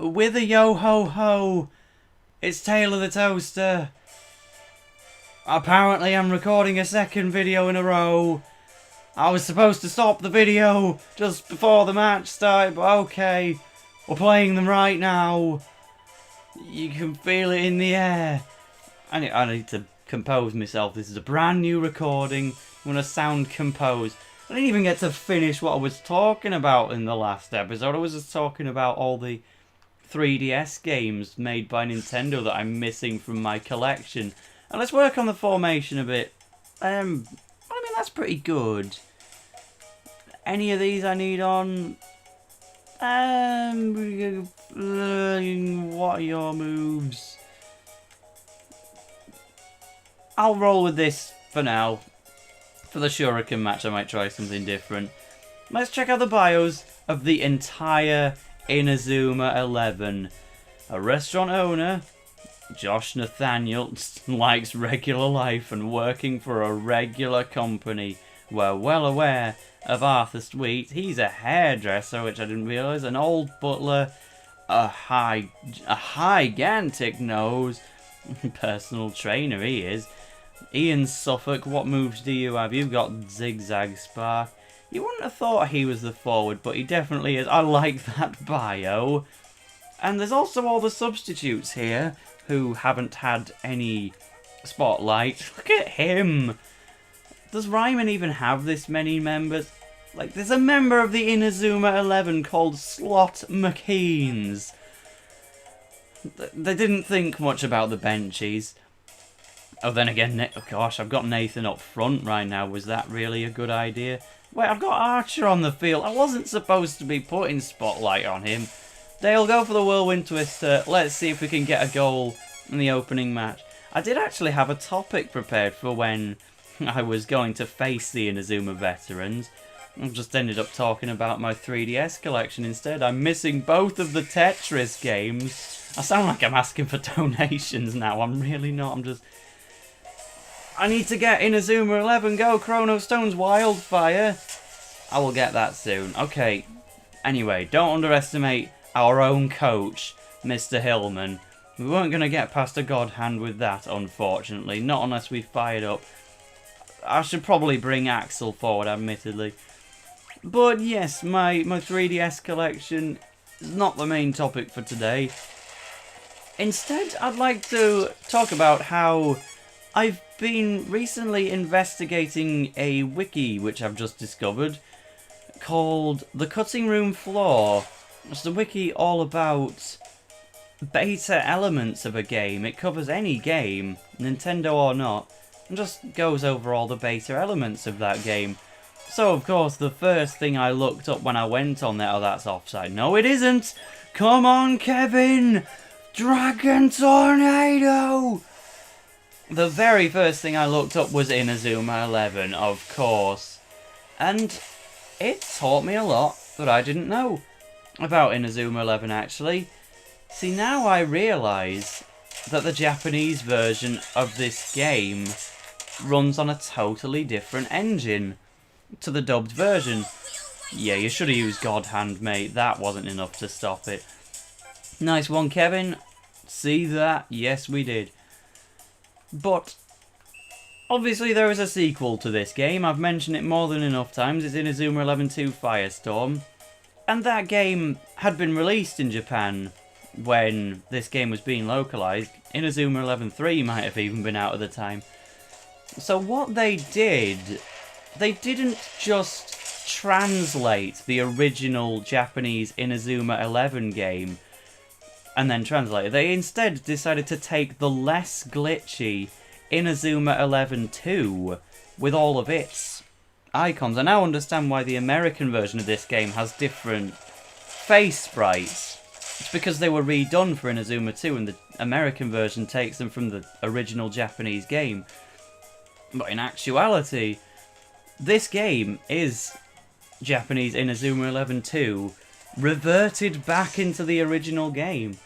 with a yo-ho-ho. It's Tale of the Toaster. Apparently I'm recording a second video in a row. I was supposed to stop the video just before the match started, but okay. We're playing them right now. You can feel it in the air. I need to compose myself. This is a brand new recording. I'm going to sound composed. I didn't even get to finish what I was talking about in the last episode. I was just talking about all the 3DS games made by Nintendo that I'm missing from my collection. And let's work on the formation a bit. I mean, that's pretty good. Any of these I need on? What are your moves? I'll roll with this for now. For the Shuriken match, I might try something different. Let's check out the bios of the entire Inazuma 11. A restaurant owner, Josh Nathaniel, likes regular life and working for a regular company. We're well aware of Arthur Sweet. He's a hairdresser, which I didn't realise. An old butler, a gigantic nose, personal trainer he is. Ian Suffolk, what moves do you have? You've got Zigzag Spark. You wouldn't have thought he was the forward, but he definitely is. I like that bio. And there's also all the substitutes here who haven't had any spotlight. Look at him. Does Ryman even have this many members? Like, there's a member of the Inazuma 11 called Slot McKeans. They didn't think much about the benchies. Oh, then again, oh gosh, I've got Nathan up front right now. Was that really a good idea? Wait, I've got Archer on the field. I wasn't supposed to be putting spotlight on him. Dale, go for the Whirlwind Twister. Let's see if we can get a goal in the opening match. I did actually have a topic prepared for when I was going to face the Inazuma Veterans. I just ended up talking about my 3DS collection instead. I'm missing both of the Tetris games. I sound like I'm asking for donations now. I'm really not. I need to get Inazuma 11 go. Chrono Stone's Wildfire. I will get that soon. Okay. Anyway, don't underestimate our own coach, Mr. Hillman. We weren't going to get past a God Hand with that, unfortunately. Not unless we fired up. I should probably bring Axel forward, admittedly. But yes, my 3DS collection is not the main topic for today. Instead, I'd like to talk about how I've been recently investigating a wiki which I've just discovered called The Cutting Room Floor. It's the wiki all about beta elements of a game. It covers any game, Nintendo or not, and just goes over all the beta elements of that game. So, of course, the first thing I looked up when I went on there... Oh, that's offside. No, it isn't! Come on, Kevin! Dragon Tornado! The very first thing I looked up was Inazuma 11, of course. And it taught me a lot that I didn't know about Inazuma 11, actually. See, now I realise that the Japanese version of this game runs on a totally different engine to the dubbed version. Yeah, you should have used God Hand, mate. That wasn't enough to stop it. Nice one, Kevin. See that? Yes, we did. But obviously there is a sequel to this game. I've mentioned it more than enough times. It's Inazuma 11 2 Firestorm. And that game had been released in Japan when this game was being localised. Inazuma 11 3 might have even been out at the time. So what they did, they didn't just translate the original Japanese Inazuma 11 game and then translate it. They instead decided to take the less glitchy Inazuma 11 2 with all of its icons. I now understand why the American version of this game has different face sprites. It's because they were redone for Inazuma 2 and the American version takes them from the original Japanese game. But in actuality, this game is Japanese Inazuma 11 2 reverted back into the original game.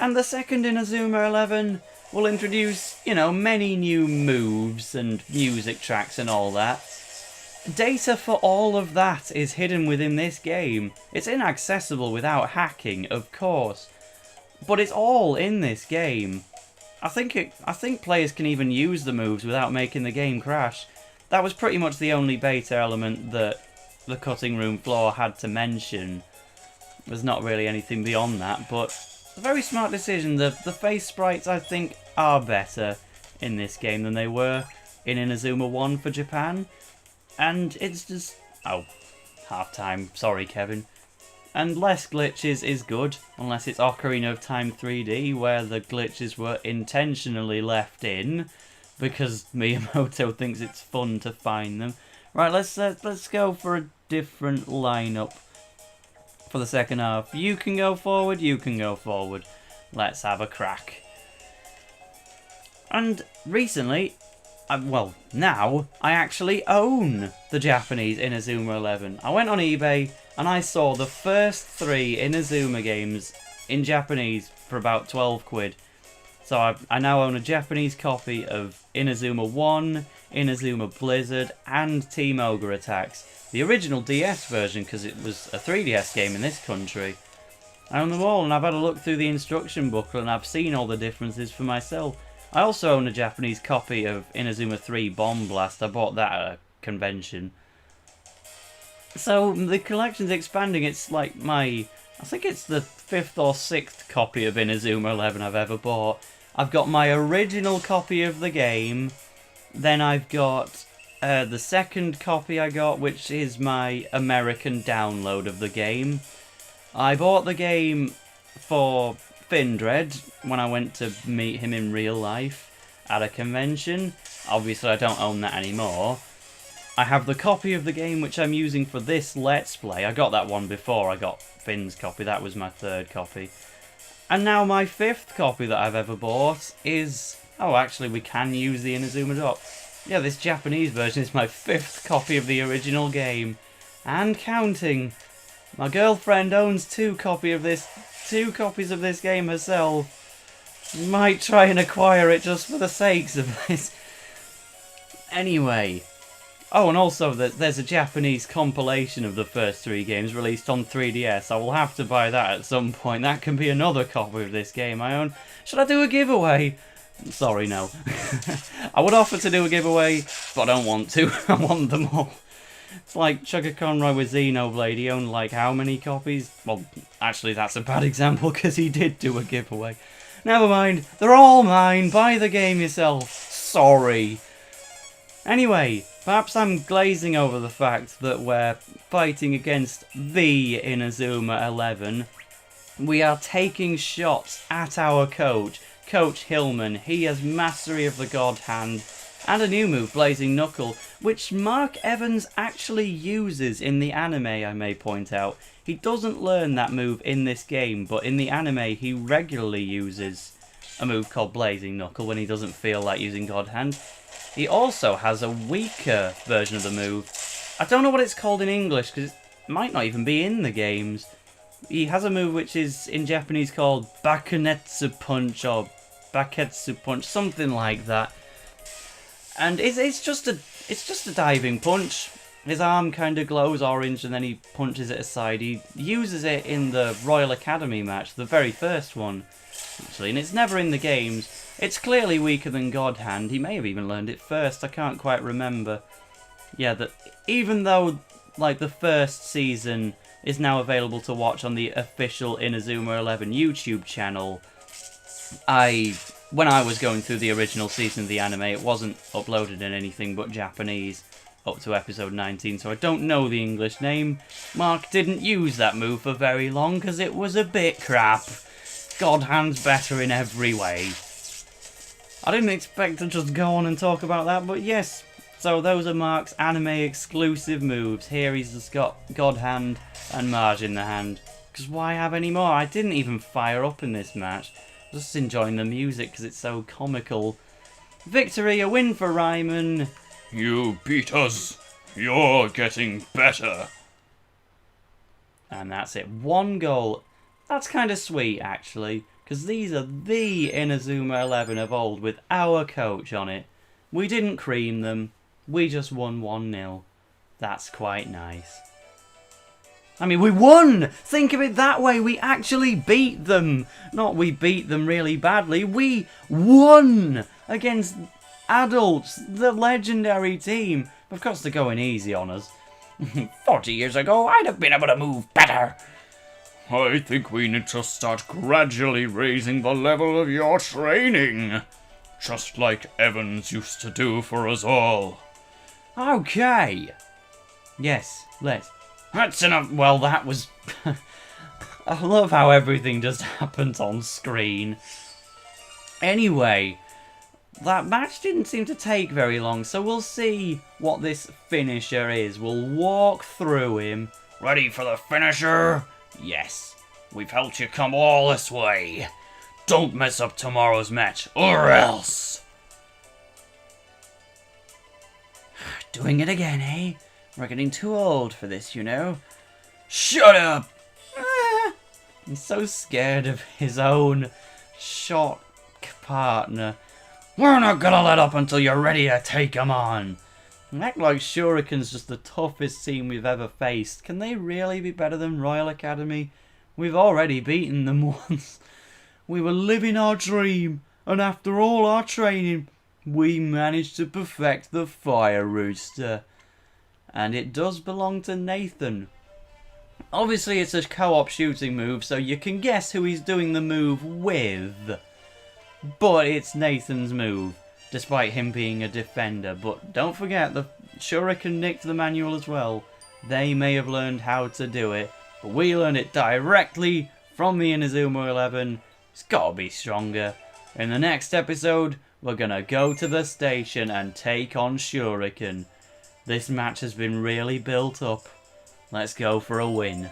And the second Inazuma 11 will introduce, you know, many new moves and music tracks and all that. Data for all of that is hidden within this game. It's inaccessible without hacking, of course. But it's all in this game. I think players can even use the moves without making the game crash. That was pretty much the only beta element that the cutting room floor had to mention. There's not really anything beyond that, but a very smart decision. The face sprites, I think, are better in this game than they were in Inazuma 1 for Japan. And it's just... oh, half-time. Sorry, Kevin. And less glitches is good, unless it's Ocarina of Time 3D, where the glitches were intentionally left in, because Miyamoto thinks it's fun to find them. Right, let's go for a different lineup for the second half. You can go forward, you can go forward. Let's have a crack. And recently, well, now, I actually own the Japanese Inazuma 11. I went on eBay and I saw the first 3 Inazuma games in Japanese for about 12 quid. So I now own a Japanese copy of Inazuma 1, Inazuma Blizzard, and Team Ogre Attacks. The original DS version, because it was a 3DS game in this country. I own them all, and I've had a look through the instruction booklet and I've seen all the differences for myself. I also own a Japanese copy of Inazuma 3 Bomb Blast. I bought that at a convention. So the collection's expanding. It's like I think it's the 5th or 6th copy of Inazuma 11 I've ever bought. I've got my original copy of the game. Then I've got the second copy I got, which is my American download of the game. I bought the game for Findred when I went to meet him in real life at a convention. Obviously I don't own that anymore. I have the copy of the game which I'm using for this Let's Play. I got that one before I got Finn's copy. That was my 3rd copy. And now my 5th copy that I've ever bought is... oh, actually we can use the Inazuma Drop. Yeah, this Japanese version is my 5th copy of the original game. And counting. My girlfriend owns 2 copies of this game herself. Might try and acquire it just for the sakes of this. Anyway. Oh, and also there's a Japanese compilation of the first 3 games released on 3DS. I will have to buy that at some point. That can be another copy of this game I own. Should I do a giveaway? Sorry, no. I would offer to do a giveaway, but I don't want to. I want them all. It's like Chugga Conroy with Xenoblade. He owned like how many copies? Well, actually that's a bad example because he did do a giveaway. Never mind. They're all mine. Buy the game yourself. Sorry. Anyway, perhaps I'm glazing over the fact that we're fighting against the Inazuma 11. We are taking shots at our coach, Coach Hillman. He has mastery of the God Hand and a new move, Blazing Knuckle, which Mark Evans actually uses in the anime, I may point out. He doesn't learn that move in this game, but in the anime he regularly uses a move called Blazing Knuckle when he doesn't feel like using God Hand. He also has a weaker version of the move. I don't know what it's called in English, because it might not even be in the games. He has a move which is in Japanese called Bakunetsu Punch, or Baketsu Punch, something like that. And it's just a diving punch. His arm kind of glows orange and then he punches it aside. He uses it in the Royal Academy match, the very first one, actually, and it's never in the games. It's clearly weaker than God Hand. He may have even learned it first, I can't quite remember. Yeah, that even though like the first season is now available to watch on the official Inazuma 11 YouTube channel, when I was going through the original season of the anime, it wasn't uploaded in anything but Japanese up to episode 19, so I don't know the English name. Mark didn't use that move for very long because it was a bit crap. God Hand's better in every way. I didn't expect to just go on and talk about that, but yes. So those are Mark's anime exclusive moves. Here he's just got God Hand and Marge in the hand. Because why have any more? I didn't even fire up in this match. Just enjoying the music because it's so comical. Victory, a win for Ryman. You beat us. You're getting better. And that's it. 1 goal. That's kind of sweet, actually. Because these are the Inazuma 11 of old with our coach on it. We didn't cream them. We just won 1-0. That's quite nice. I mean, we won! Think of it that way, we actually beat them. Not we beat them really badly, we won against adults, the legendary team. Of course, they're going easy on us. 40 years ago, I'd have been able to move better. I think we need to start gradually raising the level of your training. Just like Evans used to do for us all. Okay. Yes, let's. That's enough. Well, that was... I love how everything just happens on screen. Anyway, that match didn't seem to take very long, so we'll see what this finisher is. We'll walk through him. Ready for the finisher? Yes. We've helped you come all this way. Don't mess up tomorrow's match, or else. Doing it again, eh? We're getting too old for this, you know. Shut up! He's so scared of his own shot partner. We're not gonna let up until you're ready to take him on. Act like Shuriken's just the toughest team we've ever faced. Can they really be better than Royal Academy? We've already beaten them once. We were living our dream, and after all our training, we managed to perfect the Fire Rooster. And it does belong to Nathan. Obviously it's a co-op shooting move, so you can guess who he's doing the move with. But it's Nathan's move, despite him being a defender. But don't forget, the Shuriken nicked the manual as well. They may have learned how to do it, but we learned it directly from the Inazuma 11. It's gotta be stronger. In the next episode, we're gonna go to the station and take on Shuriken. This match has been really built up. Let's go for a win.